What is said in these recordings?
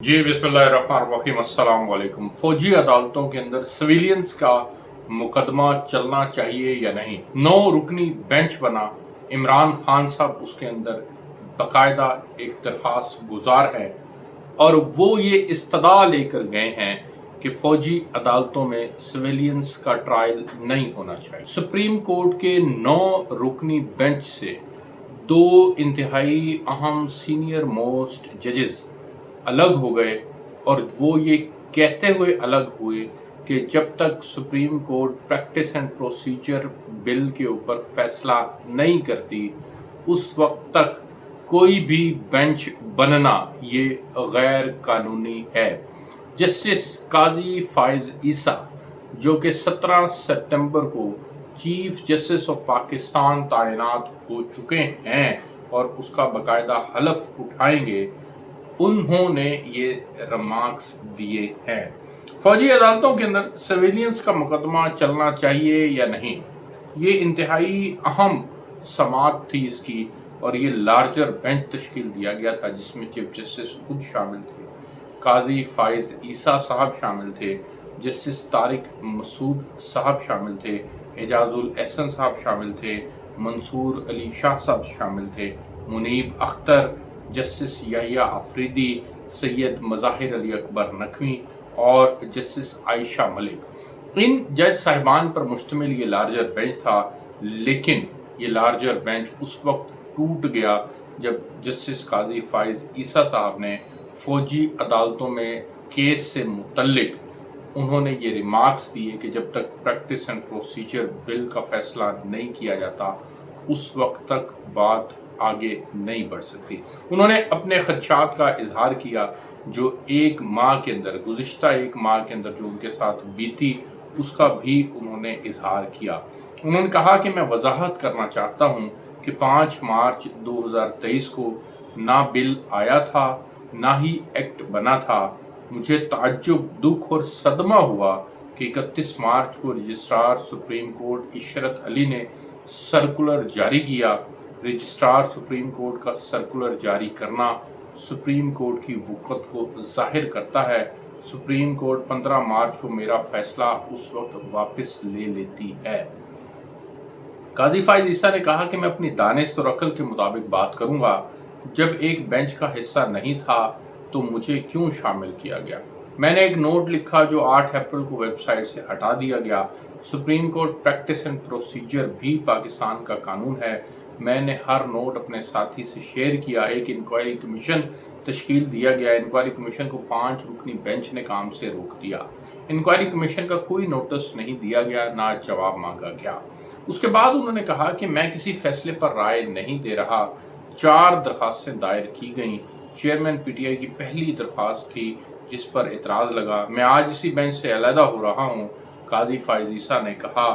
जी बिस्मिल्लाहिर्रहमानिर्रहीम, अस्सलाम वालेकुम। फौजी अदालतों के अंदर सिविलियंस का मुकदमा चलना चाहिए या नहीं, 9 रुकनी बेंच बना। इमरान खान साहब उसके अंदर बाकायदा एक दरखास्त गुजार है और वो ये इस्तदा लेकर गए हैं कि फौजी अदालतों में सिविलियंस का ट्रायल नहीं होना चाहिए। सुप्रीम कोर्ट के 9 रुकनी बेंच से 2 इंतहाई अहम सीनियर मोस्ट जजेस अलग हो गए और वो ये कहते हुए अलग हुए कि जब तक supreme court practice and procedure bill के ऊपर फैसला नहीं करती उस वक्त तक कोई भी बेंच बनना ये गैर कानूनी है। जस्टिस काजी फाइज ईसा जो कि 17 सितंबर को चीफ जस्टिस ऑफ पाकिस्तान तैनात हो चुके हैं और उसका बाकायदा हलफ उठाएंगे, उन्होंने ये रिमार्क्स दिए हैं। फौजी अदालतों के अंदर सिविलियंस का मुकदमा चलना चाहिए या नहीं, ये इंतहाई अहम समाअत थी इसकी और ये लार्जर बेंच तश्कील दिया गया था जिसमें चीफ जस्टिस खुद शामिल थे, काजी फाइज ईसा साहब शामिल थे, जस्टिस तारिक मसूद साहब शामिल थे, एजाजुल एहसन साहब शामिल थे, मंसूर अली शाह साहब शामिल थे, मुनीब अख्तर, जस्टिस याहिया अफरीदी, सैयद मज़ाहिर अली अकबर नकवी और जस्टिस आयशा मलिक। इन जज साहिबान पर मुश्तमिल ये लार्जर बेंच था, लेकिन ये लार्जर बेंच उस वक्त टूट गया जब जस्टिस काजी फाइज ईसा साहब ने फौजी अदालतों में केस से मुतल्लिक उन्होंने ये रिमार्क्स दिए कि जब तक प्रैक्टिस एंड प्रोसीजर बिल का फैसला नहीं किया जाता उस वक्त तक बात आगे नहीं बढ़ सकती। उन्होंने अपने खदशात का इजहार किया जो एक माह के अंदर, गुज़िश्ता एक माह के अंदर जो उनके साथ बीती उसका भी उन्होंने इजहार किया। उन्होंने कहा कि मैं वजाहत करना चाहता हूँ कि 5 मार्च 2023 को ना बिल आया था ना ही एक्ट बना था। मुझे ताज्जुब, दुख और सदमा हुआ कि 31 मार्च को registrar supreme court Ishrat Ali ने सर्कुलर जारी किया। रजिस्ट्रार सुप्रीम कोर्ट का सर्कुलर जारी करना सुप्रीम कोर्ट की वक़्त को जाहिर करता है। सुप्रीम कोर्ट 15 मार्च को मेरा फैसला उस वक्त वापस ले लेती है। काजी फाइज ईसा ने कहा कि मैं अपनी दानिश और अक्ल के मुताबिक बात करूंगा। जब एक बेंच का हिस्सा नहीं था तो मुझे क्यों शामिल किया गया। मैंने एक नोट लिखा जो 8 अप्रैल को वेबसाइट से हटा दिया गया। Supreme court practice and procedure भी पाकिस्तान का कानून है। मैंने हर नोट अपने साथी से शेयर किया। एक इंक्वायरी कमीशन तश्कील दिया गया। इंक्वायरी कमीशन को 5 रुकनी बेंच ने काम से रोक दिया। इंक्वायरी कमीशन का कोई नोटिस नहीं दिया गया, ना जवाब मांगा गया। उसके बाद उन्होंने कहा कि मैं किसी फैसले पर राय नहीं दे रहा। 4 दरखास्तें दायर की गई। चेयरमैन पीटीआई की पहली दरखास्त थी जिस पर एतराज़ लगा। मैं आज इसी बेंच से अलहदा हो रहा हूँ। काजी फाइज ईसा ने कहा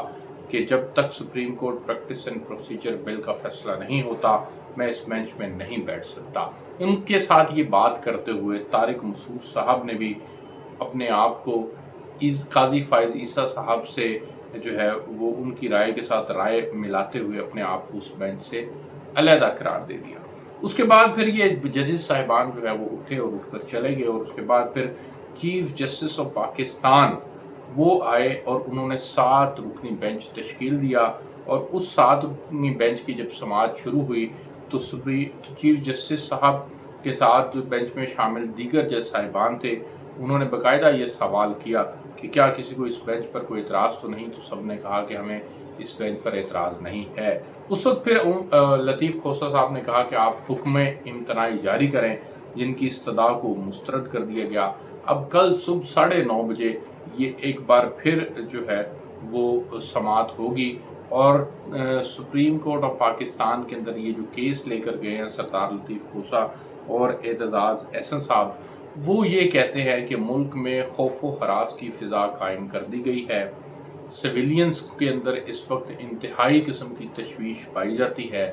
कि जब तक supreme court practice and procedure bill का फैसला नहीं होता मैं इस बेंच में नहीं बैठ सकता। उनके साथ ये बात करते हुए तारिक मसूद साहब ने भी अपने आप को इस काजी फाइज ईसा साहब से जो है वो उनकी राय के साथ राय मिलाते हुए अपने आप को उस बेंच से अलहदा करार दे दिया। उसके बाद फिर ये जजेस साहिबान जो है वो उठे और उठकर चले गए और उसके बाद फिर चीफ जस्टिस ऑफ पाकिस्तान वो आए और उन्होंने 7 रुकनी बेंच तश्कील दिया और उस 7 रुकनी बेंच की जब समाअत शुरू हुई तो चीफ जस्टिस साहब के साथ जो बेंच में शामिल दीगर जज साहिबान थे उन्होंने बाकायदा ये सवाल किया कि क्या किसी को इस बेंच पर कोई एतराज़ तो नहीं, तो सब ने कहा कि हमें इस बेंच पर एतराज़ नहीं है। उस वक्त फिर लतीफ़ खोसा साहब ने कहा कि आप हुक्म इम्तनाई जारी करें, जिनकी इस्तदा को मुस्तरद कर दिया गया। अब कल सुबह 9:30 बजे ये एक बार फिर जो है वो समाअत होगी और सुप्रीम कोर्ट ऑफ पाकिस्तान के अंदर ये जो केस लेकर गए हैं सरदार लतीफ़ खोसा और एतजाज़ एहसन साहब, वो ये कहते हैं कि मुल्क में खौफ व हरास की फ़िज़ा कायम कर दी गई है। सिविलियंस के अंदर इस वक्त इंतहाई किस्म की तशवीश पाई जाती है।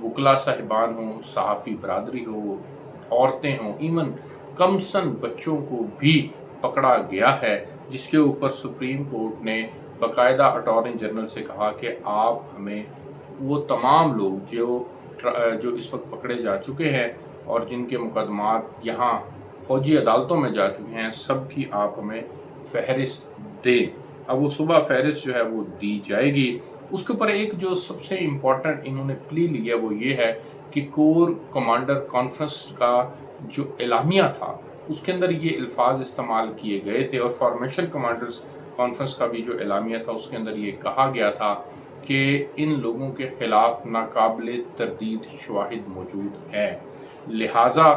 वकला साहिबान हों, सहाफ़ी बरादरी हो, औरतें हों, इवन कमसन बच्चों को भी पकड़ा गया है, जिसके ऊपर सुप्रीम कोर्ट ने बाकायदा अटॉर्नी जनरल से कहा कि आप हमें वो तमाम लोग जो इस वक्त पकड़े जा चुके हैं और जिनके मुकदमात यहाँ फौजी अदालतों में जा चुके हैं, सब की आप हमें फहरिस्त दें। अब वो सुबह फहरिस्त जो है वो दी जाएगी। उसके ऊपर एक जो सबसे इम्पोर्टेंट इन्होंने प्ली ली है वो ये है कि कोर कमांडर कॉन्फ्रेंस का जो एलामिया था उसके अंदर ये अल्फाज इस्तेमाल किए गए थे, और फॉर्मेशन कमांडर्स कॉन्फ्रेंस का भी जो एलामिया था उसके अंदर ये कहा गया था कि इन लोगों के खिलाफ नाकाबिले तरदीद शवाहिद मौजूद है। लिहाजा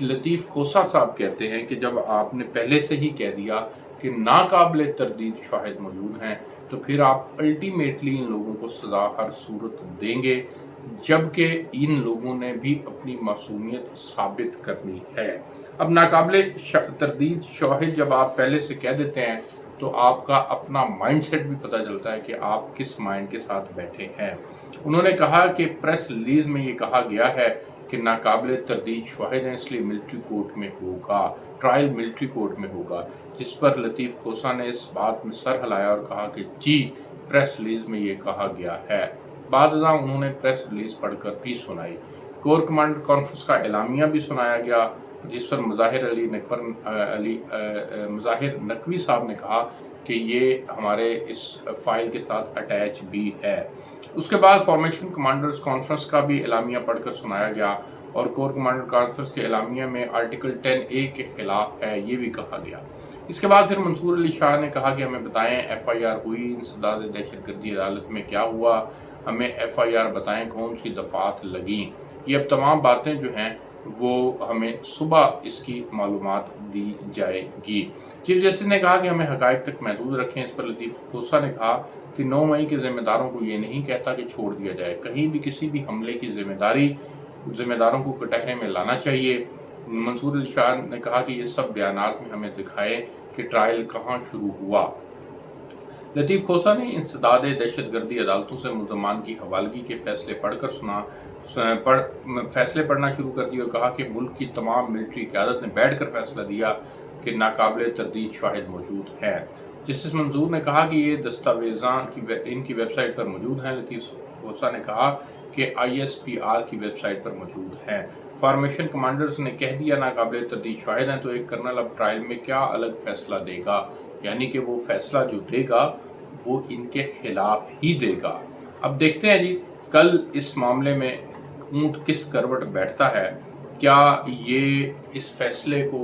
लतीफ़ खोसा साहब कहते हैं कि जब आपने पहले से ही कह दिया कि नाकाबिले तरदीद शवाहिद मौजूद हैं, तो फिर आप अल्टीमेटली इन लोगों को सज़ा हर सूरत देंगे, जबकि इन लोगों ने भी अपनी मासूमियत साबित करनी है। अब नाकाबिले तरदीद शवाहिद जब आप पहले से कह देते हैं तो आपका अपना माइंडसेट भी पता चलता है कि आप किस माइंड के साथ बैठे हैं। उन्होंने कहा कि प्रेस रिलीज में ये कहा गया है कि नाकाबिले तरदीद शवाहिद हैं, इसलिए मिलिट्री कोर्ट में होगा, ट्रायल मिलिट्री कोर्ट में होगा, जिस पर लतीफ़ खोसा ने इस बात में सर हिलाया और कहा कि जी प्रेस रिलीज में ये कहा गया है। बाद उन्होंने प्रेस रिलीज पढ़कर भी सुनाई। कोर कमांडर कॉन्फ्रेंस का एलामिया भी सुनाया गया, जिस पर मुज़ाहिर नकवी साहब ने कहा कि ये हमारे इस फाइल के साथ अटैच भी है। उसके बाद फॉर्मेशन कमांडर्स कॉन्फ्रेंस का भी एलामिया पढ़कर सुनाया गया, और कोर कमांडर कॉन्फ्रेंस के एलामिया में आर्टिकल 10A के खिलाफ है, ये भी कहा गया। इसके बाद फिर मंसूर अली शाह ने कहा कि हमें बताएं FIR हुई, इंसदाद दहशतगर्दी अदालत में क्या हुआ, हमें FIR बताएं, कौन सी दफात लगी। ये अब तमाम बातें जो हैं वो हमें सुबह इसकी मालूमात दी जाएगी। चीफ जस्टिस ने कहा कि हमें हकायक तक महदूद रखें। इस पर लतीफ़ खोसा ने कहा कि 9 मई के जिम्मेदारों को ये नहीं कहता कि छोड़ दिया जाए, कहीं भी किसी भी हमले की जिम्मेदारों को कटहरे में लाना चाहिए। मंसूर अली शाह ने कहा कि ये सब बयानात में हमें दिखाए कि ट्रायल कहाँ शुरू हुआ। लतीफ़ खोसा ने इंसदाद दहशतगर्दी अदालतों से मुल्ज़मान की हवालगी के फैसले पढ़ना शुरू कर दिए और कहा कि मुल्क की तमाम मिलिट्री क़यादत ने बैठ कर फैसला दिया कि नाकाबिले तरदीद शवाहिद मौजूद है। जस्टिस मंजूर ने कहा कि ये दस्तावेज़ां इनकी वेबसाइट पर मौजूद हैं। लतीफ़ खोसा ने कहा कि ISPR की वेबसाइट पर मौजूद हैं। फॉर्मेशन कमांडर्स ने कह दिया नाकाबिले तरदीद शवाहिद हैं, तो एक कर्नल अब ट्रायल में क्या अलग फैसला देगा, यानी कि वो फैसला जो देगा वो इनके खिलाफ ही देगा। अब देखते हैं जी कल इस मामले में ऊंट किस करवट बैठता है। क्या ये इस फैसले को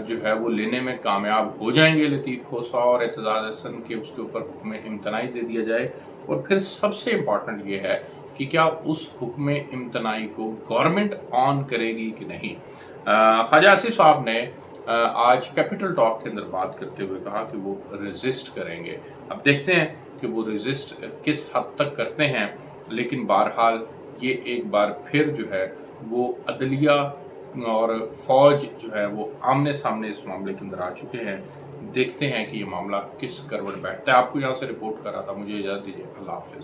जो है वो लेने में कामयाब हो जाएंगे लतीफ़ खोसा और एतजाज़ हसन के उसके ऊपर हुक्म इम्तनाई दे दिया जाए, और फिर सबसे इम्पॉर्टेंट ये है कि क्या उस हुक्म इम्तनाई को गवर्नमेंट ऑन करेगी कि नहीं। ख्वाजा आसिफ साहब ने आज कैपिटल टॉक के अंदर बात करते हुए कहा कि वो रेजिस्ट करेंगे। अब देखते हैं कि वो रेजिस्ट किस हद तक करते हैं, लेकिन बहरहाल ये एक बार फिर जो है वो अदलिया और फौज जो है वो आमने सामने इस मामले के अंदर आ चुके हैं। देखते हैं कि ये मामला किस करवट बैठता है। आपको यहाँ से रिपोर्ट कर रहा था, मुझे इजाज़त दीजिए, अल्लाह हाफ़िज़।